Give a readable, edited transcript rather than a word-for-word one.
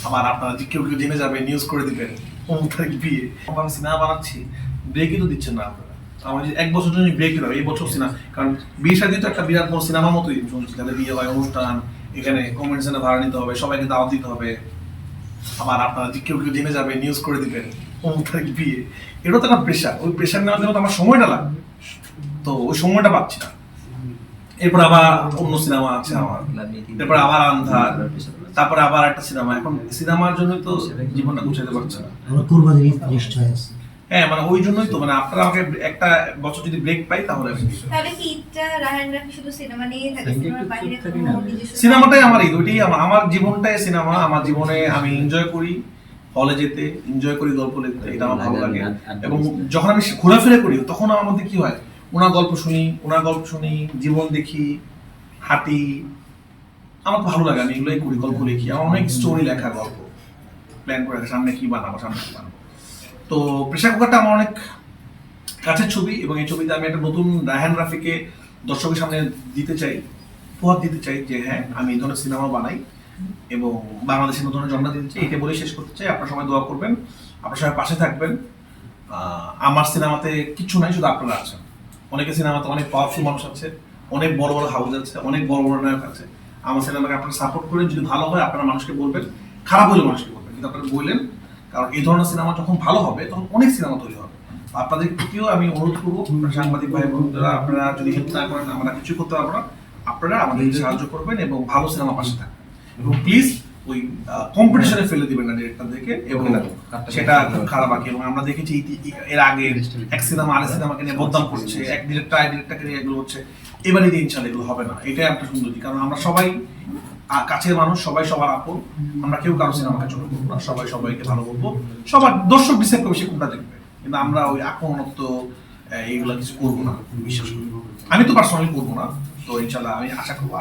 আবার আপনারা যে কেউ কেউ জেনে যাবে নিউজ করে দিবেন অমুক তারিখ বিয়ে। আমরা সিনেমা বানাচ্ছি, ব্রেকই তো দিচ্ছেন না আপনারা। আমার যে এক বছর জন্য ব্রেক দিলাম, এই বছর সিনেমা, কারণ বিয়ে শাদী তো একটা বিরাট বড় সিনেমা মতোই শুনছি, তাহলে বিয়ে হয়, অনুষ্ঠান, এখানে কমেন্ট সেন্টার ভাড়া নিতে হবে, সবাইকে দাওয়াত দিতে হবে। আবার আপনারা যে কেউ কেউ জেনে যাবে নিউজ করে দিবেন অমুক তারিখ বিয়ে। এটা তো একটা প্রেশার, ওই প্রেশার নেওয়ার জন্য তো আমার সময়টা লাগবে, তো ওই সময়টা পাচ্ছি না। এরপর আবার অন্য সিনেমা আছে আমার, এরপর আবার আন্ধার, তারপরে আবার একটা সিনেমা। এখন সিনেমার জন্যই তো জীবনটা গুছাইতে পারছে না। হ্যাঁ, মানে ওই জন্যই তো, মানে আপনারা আমাকে একটা বছর যদি ব্রেক পাই তাহলে আমি তাহলে কি ঈদটা রায়হান রাফি শুধু সিনেমা নিয়ে থাকে, সিনেমার বাইরে কোনো নিজস্ব সিনেমাটাই আমার ঈদ, ওইটাই আমার জীবনটাই সিনেমা। আমার জীবনে আমি এনজয় করি হলে যেতে, এনজয় করি গল্প লিখতে, এটা আমার ভালো লাগে। এবং যখন আমি ঘোরাফেরা করি তখন আমার মধ্যে কি হয়, ওনার গল্প শুনি, জীবন দেখি, হাঁটি, আমার তো ভালো লাগে। আমি এগুলোই করি, গল্প লিখি, আমার অনেক স্টোরি লেখা, গল্প প্ল্যান করে সামনে কি বানাবো। তো প্রেশার কুকারটা আমার অনেক কাছের ছবি, এবং এই ছবিতে আমি একটা নতুন রায়হান রাফিকে দর্শকের সামনে দিতে চাই, উপহার দিতে চাই যে হ্যাঁ আমি এই ধরনের সিনেমা বানাই এবং বাংলাদেশের নতুন জন্ম দিতে চাই। এটা বলেই শেষ করতে চাই। আপনারা সবাই দোয়া করবেন, আপনারা সবাই পাশে থাকবেন। আমার সিনেমাতে কিছু নাই, শুধু আপনারা আছেন। অনেকে সিনেমাতে অনেক পাওয়ারফুল মানুষ আছে, অনেক বড় বড় হাউস আছে, অনেক বড় বড় নায়ক আছে। আমার সিনেমাকে আপনারা সাপোর্ট করেন, যদি ভালো হয় আপনারা মানুষকে বলবেন, খারাপ হলে মানুষকে বলবেন, কিন্তু আপনারা বললেন, কারণ এই ধরনের সিনেমা যখন ভালো হবে তখন অনেক সিনেমা তৈরি হবে। আপনাদের প্রতিও আমি অনুরোধ করবো, সাংবাদিক ভাই বোনেরা, আপনারা যদি হেল্প না করেন আমরা কিছু করতে পারবো না। আপনারা আমাদেরকে সাহায্য করবেন এবং ভালো সিনেমা পাশে থাকবেন, এবং প্লিজ ওই কম্পিটিশনে ফেলে দিবেন না ডিরেক্টরদেরকে, এবং সেটা খুব খারাপ আগে। এবং আমরা দেখেছি এর আগে এক সিনেমা আরেক সিনেমাকে নিয়ে বদনাম করছে, এক ডিরেক্টরকে নিয়ে এগুলো হচ্ছে। এবারে দিয়ে ইনশাল্লাহ এগুলো হবে না, এটাই একটা সুন্দরী। কারণ আমরা সবাই কাছের মানুষ, সবাই সবার আপন, আমরা কেউ কারো সিনেমাকে ছোট করবো না, সবাই সবাইকে ভালো বলবো। সবার দর্শক ডিসাইড করবে সে কোনটা দেখবে, কিন্তু আমরা ওই আক্রমণত্ব এইগুলা কিছু করবো না, বিশ্বাস করি। আমি তো পার্সোনালি করবো না। তো ইনশাল্লাহ আমি আশা করবো